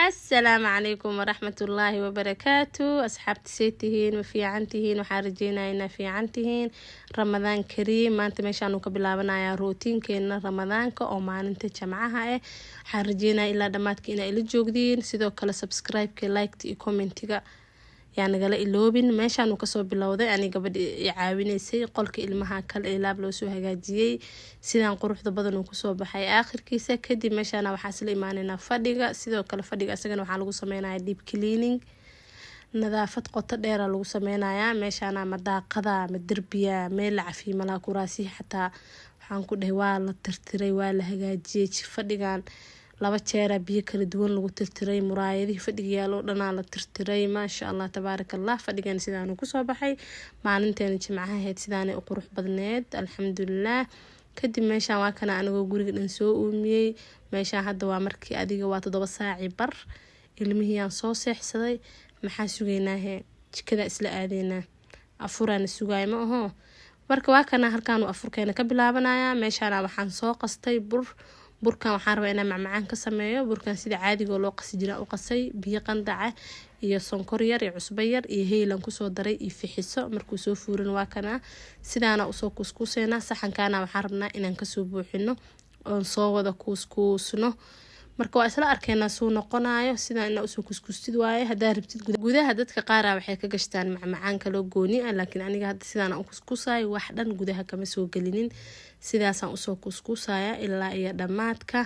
السلام عليكم ورحمة الله وبركاته. أصحابتي سيتهين وفي عنتهين وحارجينا إنا في عنتهين. رمضان كريم ما أنت مشانو كبلابنا يا روتين كينا رمضان أو ما أنت جمعها حارجينا إلا دماتك إنا إلى جوجدين سيدو كلا سبسكرايب كي لايك تي كومنتيغا يعني قال إلوبين ماشان وكسو بلوده يعني قبل يعاونيسي قولك ilmaha kale ilaab loo soo hagaajiyay sidaan quruxda badan uu kusoo baxay aakhirkiisa kadib meeshaan waxa isla iimaanayna fadhiga sidoo kale fadhiga asagana waxa lagu sameeyaa deep cleaning nadaafad qoto dheer lagu sameeyaa meeshaan ama daaqada ama derbiya meel cafiimala kuraasi xataa waxaan ku dhahay waa la tirtiray waa la hagaajiyay fadhigan laba jeer biyo kala duwan lagu tirtiray muraayadii fadhiga yaalo dhanaa la tirtiray ma sha Allah tabaarakallah fadhigan sidaan ku soo baxay maalinteena jimcaha ahayd sidaan u qurux badneed alxamdulillah kadib meeshaan waa kana aniga guriga dhan soo uumiyay meeshaan hadda waa markii adiga waa 7 saac bar ilmihiyaan soo seexsaday maxaa sugeynaa jikada isla aadeena afuraan sugaay ma aho marka waa kana halkaan afurkeena ka bilaabanaya meeshaan waxaan soo qastay burkan waxaan rabaa inaan macmacaan ka sameeyo burkan sida caadiga loo qasi jiraa u qasay biyo qandaca iyo sonkor yar iyo cusbo yar iyo heelan ku soo daray iyo fixiso markuu soo fuurin waa kana sidaana u soo kuskuuseena saxankaana waxaan rabnaa inaan ka soo buuxino oo soo wada kuskuusno marka waa isla arkeena soo noqonayo sidaan inaa soo kuskuustid waaye hadaa rabtid gudaha dadka qaar waxay ka gashtaan macmacaan kala gooni ah laakiin aniga hadda sidaan u kuskuusay wax dhan gudaha kama soo galinin sidaasaan u soo kuskuusaya ilaa iyo dhamaadka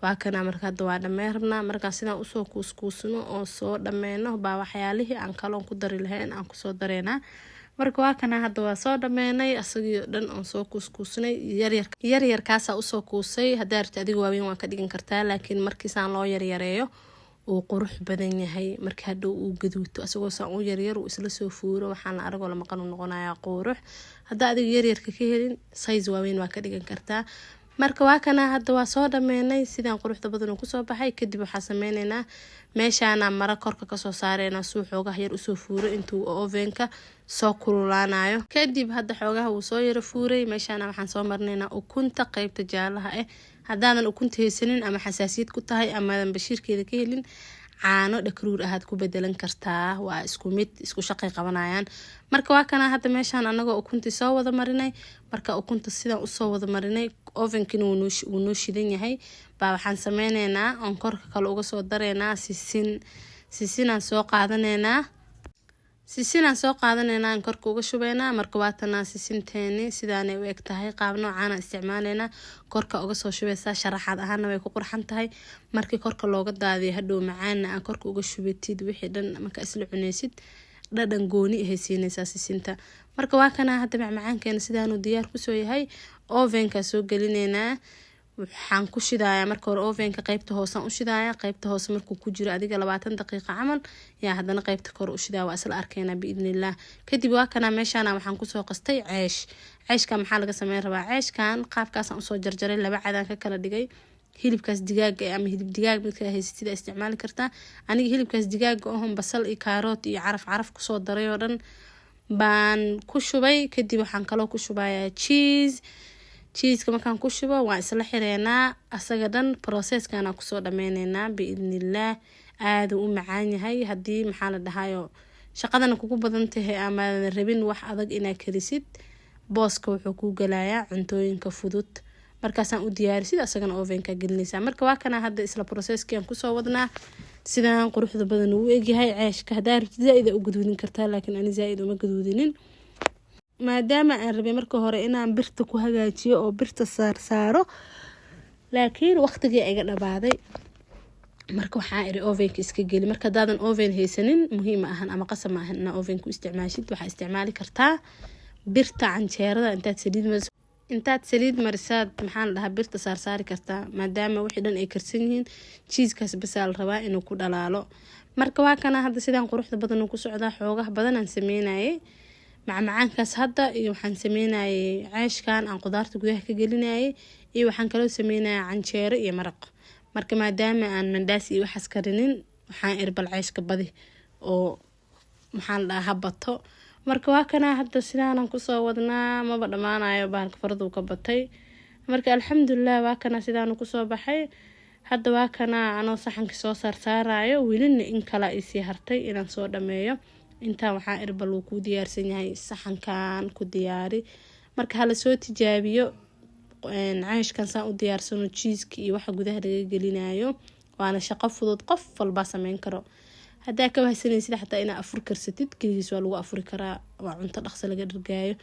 waa kana marka hadda waa dhameernaa marka sidaan u soo kuskuusno oo soo dhameeno baa waxyaalihii aan kaloon ku dari lahayn aan ku soo dareena marka waa kana hadda waa soo dhameenay asagii dhan oo soo kuskuusnay yar kaasa u soo kuusay hadaa rabtid adiga waaweyn waa ka dhigan kartaa laakiin markii saan loo yaryareeyo uu qurux badan yahay marka hadhow uu gaduuto asagoo saan u yaryar uu isla soo fuuro waxaan aragoo la maqan noqonayaa qurux hadaa adiga yaryarka ka helin size waaweyn waa ka dhigan kartaa marka waa kana hadda waa soo dhameenay sidaan quruxda badan uu ku soo baxay kadib waxa sameeynaa meeshaana mara korka ka soo saareena suuxoogaha yar u soo fuuro intuu ovenka soo kululaanayo kadib hadda xoogaha uu soo yara fuuray meeshaana waxaan soo marnaynaa ukunta qaybta jaalaha hadaadan ukunta haysanin ama xasaasiyad ku tahay ama bashiirkeeda ka helin caano dhakruur ahaad ku bedelan kartaa waa isku mid isku shaqay qabanayaan marka waa kana hadda meeshaan anagoo ukunta soo wada marinay marka ukunta sidaan u soo wada marinay ovenkina uu noo shidan yahay baa waxaan sameynaynaa on korka kale uga soo dareynaa sisinaan soo qaadanaynaa aan korka uga shubaynaa marka waatana sisinteeni sidaanay u eg tahay qaab noocaana isticmaalaynaa korka uga soo shubaysaa sharaxaad ahaana way ku qurxan tahay markii korka looga daadiyo hadhow macaana aan korka uga shubatid wixii dhan marka isla cunaysid dhadhan gooni ah siinaysaa sisinta marka waa kana hadda macmacaankeena sidaanu diyaar ku soo yahay ovenka soo gelinaynaa waxaan ku shidayaa marka hore ovenka qaybta hoose aan u shidayaa qaybta hoose markuu ku jiro adiga 20 daqiiqo camal yaa hadana qaybta kor u shidaa waa isla arkeena biidnillah kadib waa kana meeshaan waxaan ku soo qastay ceeshka maxaa laga sameyn rabaa ceeshkan qaabkaas aan soo jarjaray laba cadaan ka kala dhigay hilibkaas digaaga ama hilib digaag midka haysatida isticmaali kartaa aniga hilibkaas digaaga oo basal iyo karoot iyo caraf ku soo daray oo dhan baan ku shubay kadib waxaan kale ku shubayaa cheese markaan ku shubo waan isla xireynaa asaga dhan process-kana ku soo dhameyneynaa biidnillah aad u macaan yahay hadii maxaa la dhahayo shaqadana kugu badan tahay ama rabin wax adag inaad karisid booska wuxuu ku galayaa cuntooyinka fudud markaasaan u diyaarisid asagana ovenka gelinaysaa marka waa kana hadda isla process-kii aan ku soo wadnaa sidaan quruxda badan uu egyahay ceeshka hadaa rabtid zaid u gaduudin kartaa laakiin ani zaid uma gaduudinin maadaama aan rabay marka hore inaan birta ku hagaajiyo oo birta saaro laakiin waqtigii iga dhabaaday marka waxaan iri ovenka iska geli marka daadan oven haysanin muhiim ahan ama qasab ma ahan inaa ovenku isticmaashid waxa isticmaali kartaa birta canjeerada intaad saliid marisaad maxaa la dhahaa birta saari kartaa maadaama wixii dhan ay karsan yihiin cheesekaas bas la rabaa inuu ku dhalaalo marka waa kana hadda sidaan quruxda badan ku socdaa xoogaha badan aan sameynayay macmacaankaas hadda iyo waxaan sameynayay ceeshkan aan qudaarta gudaha ka gelinayay iyo waxaan kaloo sameynayay canjeero iyo maraq marka maadaama aan mandaas iyo waxaas karinin waxaan irbal ceeshka badi oo maxaa la dhahaa bato marka waa kana hadda sidaan ku soo wadnaa maba dhamaanayo bahalka faradu ka batay marka alxamdulillah waa kana sidaan ku soo baxay hadda waa kana anoo saxanka soo saarsaarayo welina in kala isii hartay inaan soo dhameeyo intaa waxaa irbal uu ku diyaarsan yahay saxankan ku diyaari marka hala soo tijaabiyo caashkan saan u diyaarsano cheese-ka iyo waxa gudaha laga gelinayo waana shaqo fudud qof walba sameyn karo hadaa ka wahsanaysid xataa ina afur karsatid kaligiis waa lagu afuri karaa waa cunto dhaqso laga dhargaayo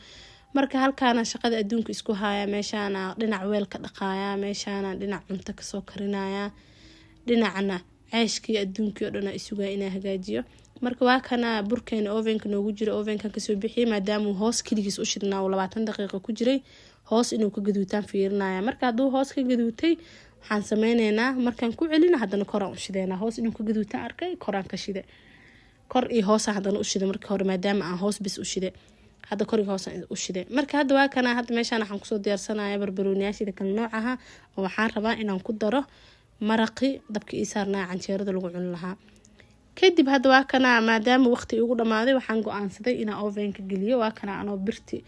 marka halkaana shaqada adduunka isku haya meeshaana dhinac weel ka dhaqaaya meeshaana dhinac cunto ka soo karinaya dhinacna caashkii adduunkii oo dhan isugaa inaa hagaajiyo marka waa kana burkeena ovenka noogu jiro ovenka ka soo bixiyay maadaama uu hoos kaligiis u shidnaa 20 daqiiqo ku jiray hoos inuu ka gaduutaan fiirinaya marka haduu hoos ka gaduutay waxaan sameyneynaa markaan ku celina hadana koraan u shideena hoos inuu ka gaduutaan arkay koraan ka shide kor iyo hoos hadana u shide marka hore maadaama aan hoos bis u shide hadda kor iyo hoos u shide marka hadda waa kana hadda meeshaan waxaan ku soo diyaarsanayaa barbarooniyaashida kala nooc ah oo waxaan rabaa inaan ku daro maraqi dabka ii saarnaa canjeerada lagu cun lahaa kadib hadda waa kana maadaama waqti ugu dhamaaday waxaan go'aansaday inaan ovenka geliyo waa kana anoo birti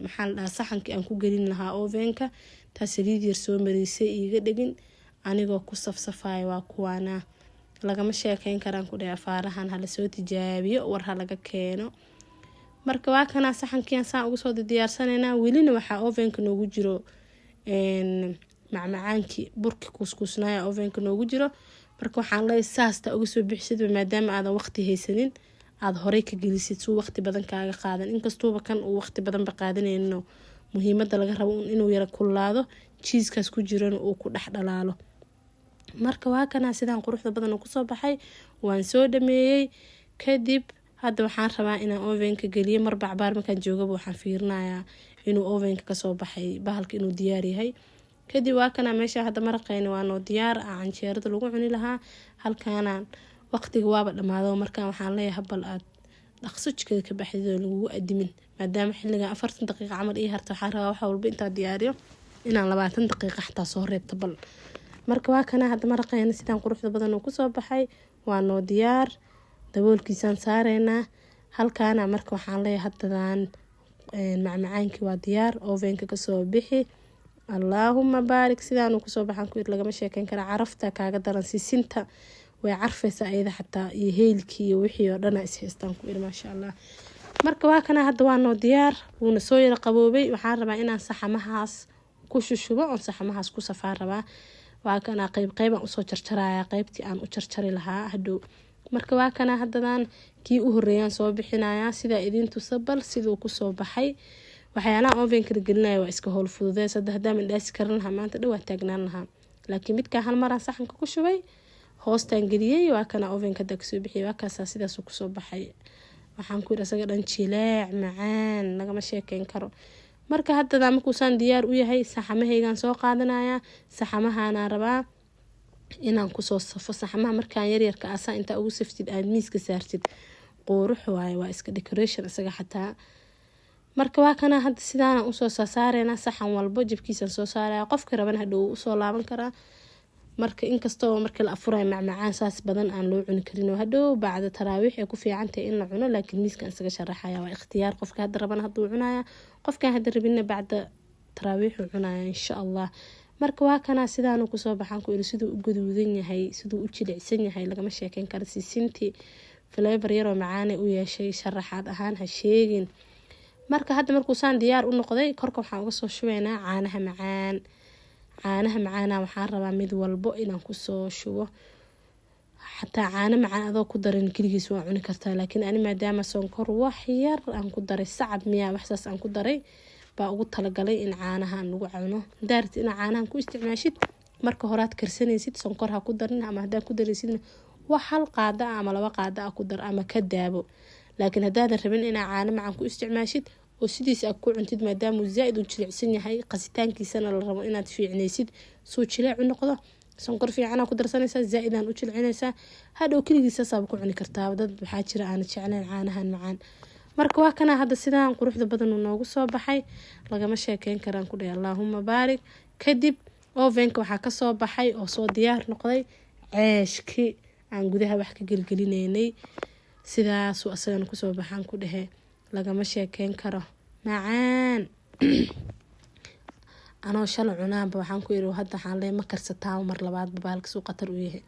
maxaa la dhahaa saxankii aan ku gelin lahaa ovenka taas saliid yar soo marisay iiga dhigin anigoo ku safsafaayo waa kuwaana lagama sheekeyn karaan ku dhahay afaarahan hala soo tijaabiyo war ha laga keeno marka waa kana saxankii aan saan ugu soo diyaarsanaynaa welina waxaa ovenka noogu jiro macmacaankii burki kuskusnaaya ovenka noogu jiro marka waxaan leeyahay saasta uga soo bixsid maadaama aadan waqti haysanin aad horey ka gelisid suu waqti badan kaaga qaadan inkastuuba kan uu waqti badan ba qaadanayno muhiimada laga rabo inuu yara kulaado cheese-kaas ku jirana uu ku dhex dhalaalo marka waa kana sidaan quruxda badan ku soo baxay waan soo dhameeyay kadib hadda waxaan rabaa inaan ovenka geliyo mar bacbaar markaan joogaba waxaan fiirinayaa inuu ovenka ka soo baxay bahalka inuu diyaar yahay kadib waa kana meesha hadda maraqayna waa noo diyaar canjeerada lagu cuni lahaa halkaana waqtiga waaba dhamaado markaan waxaan leeyahay bal aad dhaqso jikada ka baxdid oo lagu adimin maadaama xilliga 40 daqiiqo camal ii harto waxaan rabaa wax walba inta diyaariyo inaan 20 daqiiqo xataa soo reebto bal marka waa kana hadda maraqayna sidaan quruxda badan ku soo baxay waa noo diyaar daboolkiisaan saareynaa halkaana marka waxaan leeyahay haddaan macmacaankii waa diyaar ovenka ka soo bixi allahumma baarik sidaan ku soo baxan ku lagama sheekeyn kara carafta kaaga daran sisinta way carfaysa ayada xataa iyo heelkii iyo wixii oo dhan is haystaan ku ma sha Allah marka waa kana hadda waa noo diyaar wuuna soo yara qaboobay waxaan rabaa inaan saxamahaas ku shushubo oo saxamahaas ku safaan rabaa waa kana qayb aan u soo jarjaraya qaybtii aan u jarjari lahaa hadhow marka waa kana haddaan kii u horeeyaan soo bixinaya sida idin tusabal sidoo ku soo baxay waxyaalaha ovenka la gelinayo waa iska howl fududeys hadaan indhaasi karin lahaa maanta dhawaa taagnaan lahaa laakiin midka hal mar aan saxanka ku shubay hoostaan geliyay waa kana ovenka dag soo bixiyay waa kaasa sidaas ku soo baxay waxaan ku irasaga dhan jileec macaan lagama sheekeyn karo marka hadda markuusan diyaar u yahay saxamahaygan soo qaadanaya saxamahana rabaa inaan ku soo safo saxamaha markaan yaryarka asa inta ugu saftid aad miiska saartid qurux waaye waa iska decoration isaga xataa marka waa kana hadda sidaan u soo saarayna saxan walbo jibkiisan soo saaraya qofka raban hadhow u soo laaban karaa marka inkastoo marka la afuray macmacaan saas badan aan loo cuni karin oo hadhow bacda taraawiix ay ku fiican tahay in la cuno laakiin miiskan isaga sharaxaya waa ikhtiyaar qofka hadda raban haduu cunaya qofka hadda rabina bacda taraawiix uu cunaya insha Allah marka waa kana sidaan ku soo baxan ku sidoo u guduudan yahay sidoo u jilicsan yahay lagama sheekeyn karo sisintii flavor yar oo macaan u yeeshay sharaxaad ahaan ha sheegin marka hadda markuu saan diyaar u noqday korka waxaan uga soo shubaynaa caanaha macaan waxaan rabaa mid walbo inaan ku soo shubo xataa caano macaan adoo ku darin kaligiis waa cuni kartaa laakiin ani maadaama sonkor wax yar aan ku daray sacab miyaa waxsaas aan ku daray baa ugu talagalay in caanahan lagu cuno daarti in caanahan ku isticmaashid marka horaad karsanaysid sonkor ha ku darin ama hadaa ku daraysidna wax hal qaada ama laba qaada ku dar ama ka daabo laakiin hadaadan rabin in caano macaan ku isticmaashid oo sidiisa aad ku cuntid maadaama uu zaid u jilicsan yahay qasitaankiisana la rabo inaad fiicnaysid soo jileec u noqdo sonkor fiican ku darsanaysaa zaaidan u jilcinaysaa hadhow kaligiisa saab ku cuni kartaa dad waxaa jira aan jeclayn caanahan macaan marka waa kana hadda sidaan quruxda badan uu noogu soo baxay lagama sheekeyn karaan ku dhahay allahumma baarik kadib ovenka waxaa ka soo baxay oo soo diyaar noqday ceeshki aan gudaha wax ka gelgelinaynay sidaas uu asagana ku soo baxan ku dhahay lagama sheekeyn karo macaan anoo shalay cunaanba waxaan ku yiri hadda waxaan leeyahay ma karsataa mar labaad baalka suu qatar u yahay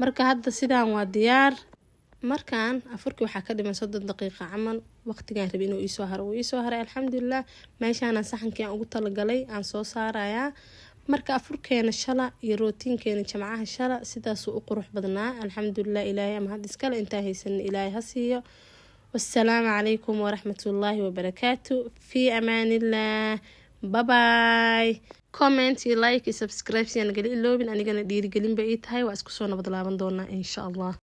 marka hadda sidaan waa diyaar markaan afurkii waxaa ka dhiman 30 daqiiqo camal waqtigaan rabay inuu ii soo haray alxamdulilah meeshaan saxankii aan ugu talagalay aan soo saarayaa marka afurkeena shala iyo rootiinkeena jamcaha shala sidaas u qurux badnaa alxamdulilah ilaahay ama had iskale intaa haysan ilaahay ha siiyo والسلام عليكم ورحمة الله وبركاته في أمان الله باي باي كومنت لايك سبسكرايب سيان قليل لوبين أنا قلنا ديري قلين بقيت هاي واسكو سونا بدلابان دونا إن شاء الله